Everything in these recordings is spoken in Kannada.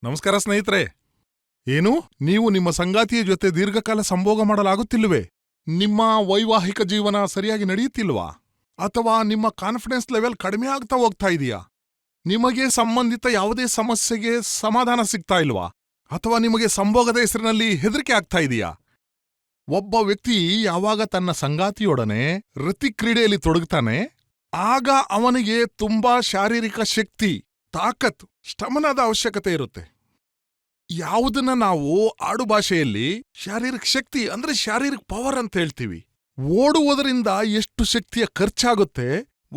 ನಮಸ್ಕಾರ ಸ್ನೇಹಿತರೆ. ಏನು, ನೀವು ನಿಮ್ಮ ಸಂಗಾತಿಯ ಜೊತೆ ದೀರ್ಘಕಾಲ ಸಂಭೋಗ ಮಾಡಲಾಗುತ್ತಿಲ್ಲವೇ? ನಿಮ್ಮ ವೈವಾಹಿಕ ಜೀವನ ಸರಿಯಾಗಿ ನಡೆಯುತ್ತಿಲ್ವಾ? ಅಥವಾ ನಿಮ್ಮ ಕಾನ್ಫಿಡೆನ್ಸ್ ಲೆವೆಲ್ ಕಡಿಮೆ ಆಗ್ತಾ ಹೋಗ್ತಾ ಇದೆಯಾ? ನಿಮಗೆ ಸಂಬಂಧಿತ ಯಾವುದೇ ಸಮಸ್ಯೆಗೆ ಸಮಾಧಾನ ಸಿಗ್ತಾ ಇಲ್ವಾ? ಅಥವಾ ನಿಮಗೆ ಸಂಭೋಗದ ಹೆಸರಿನಲ್ಲಿ ಹೆದರಿಕೆ ಆಗ್ತಾ ಇದೆಯಾ? ಒಬ್ಬ ವ್ಯಕ್ತಿ ಯಾವಾಗ ತನ್ನ ಸಂಗಾತಿಯೊಡನೆ ರತಿ ಕ್ರೀಡೆಯಲ್ಲಿ ತೊಡಗುತ್ತಾನೆ, ಆಗ ಅವನಿಗೆ ತುಂಬಾ ಶಾರೀರಿಕ ಶಕ್ತಿ, ತಾಕತ್, ಸ್ಟಮನದ ಅವಶ್ಯಕತೆ ಇರುತ್ತೆ. ಯಾವುದನ್ನ ನಾವು ಆಡುಭಾಷೆಯಲ್ಲಿ ಶಾರೀರಿಕ ಶಕ್ತಿ ಅಂದ್ರೆ ಶಾರೀರಿಕ ಪವರ್ ಅಂತ ಹೇಳ್ತೀವಿ. ಓಡುವುದರಿಂದ ಎಷ್ಟು ಶಕ್ತಿಯ ಖರ್ಚಾಗುತ್ತೆ,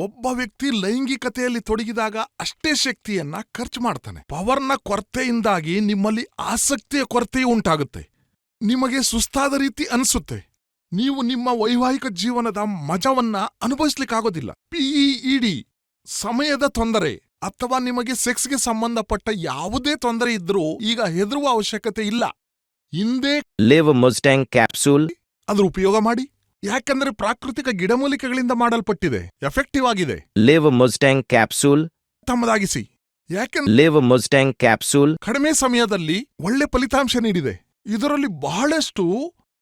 ಒಬ್ಬ ವ್ಯಕ್ತಿ ಲೈಂಗಿಕತೆಯಲ್ಲಿ ತೊಡಗಿದಾಗ ಅಷ್ಟೇ ಶಕ್ತಿಯನ್ನ ಖರ್ಚು ಮಾಡ್ತಾನೆ. ಪವರ್ನ ಕೊರತೆಯಿಂದಾಗಿ ನಿಮ್ಮಲ್ಲಿ ಆಸಕ್ತಿಯ ಕೊರತೆಯೂ ಉಂಟಾಗುತ್ತೆ. ನಿಮಗೆ ಸುಸ್ತಾದ ರೀತಿ ಅನ್ಸುತ್ತೆ. ನೀವು ನಿಮ್ಮ ವೈವಾಹಿಕ ಜೀವನದ ಮಜವನ್ನ ಅನುಭವಿಸ್ಲಿಕ್ಕಾಗೋದಿಲ್ಲ. ಪಿಇಇಡಿ, ಸಮಯದ ತೊಂದರೆ ಅಥವಾ ನಿಮಗೆ ಸೆಕ್ಸ್ಗೆ ಸಂಬಂಧಪಟ್ಟ ಯಾವುದೇ ತೊಂದರೆ ಇದ್ರೂ ಈಗ ಹೆದರುವ ಅವಶ್ಯಕತೆ ಇಲ್ಲ. ಹಿಂದೆ ಲಿವ್ ಮುಸ್ಟ್ಯಾಂಗ್ ಕ್ಯಾಪ್ಸೂಲ್ ಅದ್ರ ಉಪಯೋಗ ಮಾಡಿ. ಯಾಕಂದ್ರೆ ಪ್ರಾಕೃತಿಕ ಗಿಡಮೂಲಿಕೆಗಳಿಂದ ಮಾಡಲ್ಪಟ್ಟಿದೆ, ಎಫೆಕ್ಟಿವ್ ಆಗಿದೆ. ಲಿವ್ ಮುಸ್ಟ್ಯಾಂಗ್ ಕ್ಯಾಪ್ಸೂಲ್ ತಮ್ಮದಾಗಿಸಿ. ಯಾಕಂದ್ರೆ ಲಿವ್ ಮುಸ್ಟ್ಯಾಂಗ್ ಕ್ಯಾಪ್ಸೂಲ್ ಕಡಿಮೆ ಸಮಯದಲ್ಲಿ ಒಳ್ಳೆ ಫಲಿತಾಂಶ ನೀಡಿದೆ. ಇದರಲ್ಲಿ ಬಹಳಷ್ಟು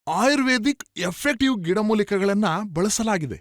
ಆಯುರ್ವೇದಿಕ್ ಎಫೆಕ್ಟಿವ್ ಗಿಡಮೂಲಿಕೆಗಳನ್ನ ಬಳಸಲಾಗಿದೆ.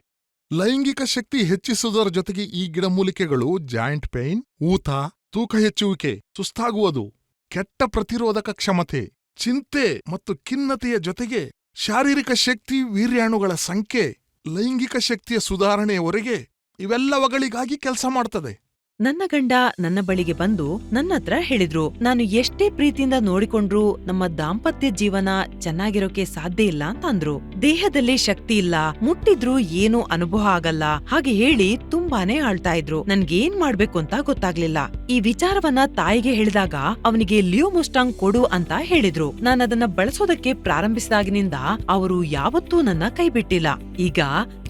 ಲೈಂಗಿಕ ಶಕ್ತಿ ಹೆಚ್ಚಿಸುವುದರ ಜೊತೆಗೆ ಈ ಗಿಡಮೂಲಿಕೆಗಳು ಜಾಯಿಂಟ್ ಪೇನ್, ಊತ, ತೂಕ ಹೆಚ್ಚುವಿಕೆ, ಸುಸ್ತಾಗುವುದು, ಕೆಟ್ಟ ಪ್ರತಿರೋಧಕ ಕ್ಷಮತೆ, ಚಿಂತೆ ಮತ್ತು ಖಿನ್ನತೆಯ ಜೊತೆಗೆ ಶಾರೀರಿಕ ಶಕ್ತಿ, ವೀರ್ಯಾಣುಗಳ ಸಂಖ್ಯೆ, ಲೈಂಗಿಕ ಶಕ್ತಿಯ ಸುಧಾರಣೆಯವರೆಗೆ ಇವೆಲ್ಲವುಗಳಿಗಾಗಿ ಕೆಲಸ ಮಾಡ್ತದೆ. ನನ್ನ ಗಂಡ ನನ್ನ ಬಳಿಗೆ ಬಂದು ನನ್ನತ್ರ ಹೇಳಿದ್ರು, ನಾನು ಎಷ್ಟೇ ಪ್ರೀತಿಯಿಂದ ನೋಡಿಕೊಂಡ್ರೂ ನಮ್ಮ ದಾಂಪತ್ಯ ಜೀವನ ಚೆನ್ನಾಗಿರೋಕೆ ಸಾಧ್ಯ ಇಲ್ಲ ಅಂತ ಅಂದ್ರು. ದೇಹದಲ್ಲಿ ಶಕ್ತಿ ಇಲ್ಲ, ಮುಟ್ಟಿದ್ರೂ ಏನೂ ಅನುಭವ ಆಗಲ್ಲ, ಹಾಗೆ ಹೇಳಿ ತುಂಬಾನೇ ಆಳ್ತಾ ಇದ್ರು. ನನ್ಗೇನ್ ಮಾಡ್ಬೇಕು ಅಂತ ಗೊತ್ತಾಗ್ಲಿಲ್ಲ. ಈ ವಿಚಾರವನ್ನ ತಾಯಿಗೆ ಹೇಳಿದಾಗ ಅವನಿಗೆ ಲಿವ್ ಮುಸ್ಟಾಂಗ್ ಕೊಡು ಅಂತ ಹೇಳಿದ್ರು. ನಾನದನ್ನ ಬಳಸೋದಕ್ಕೆ ಪ್ರಾರಂಭಿಸಿದಾಗಿನಿಂದ ಅವರು ಯಾವತ್ತೂ ನನ್ನ ಕೈ ಬಿಟ್ಟಿಲ್ಲ. ಈಗ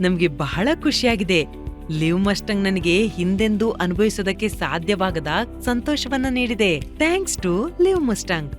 ನಮ್ಗೆ ಬಹಳ ಖುಷಿಯಾಗಿದೆ. ಲಿವ್ ಮಸ್ಟಂಗ್ ನನಗೆ ಹಿಂದೆಂದೂ ಅನುಭವಿಸೋದಕ್ಕೆ ಸಾಧ್ಯವಾಗದ ಸಂತೋಷವನ್ನ ನೀಡಿದೆ. Thanks to Liv ಮಸ್ಟಂಗ್.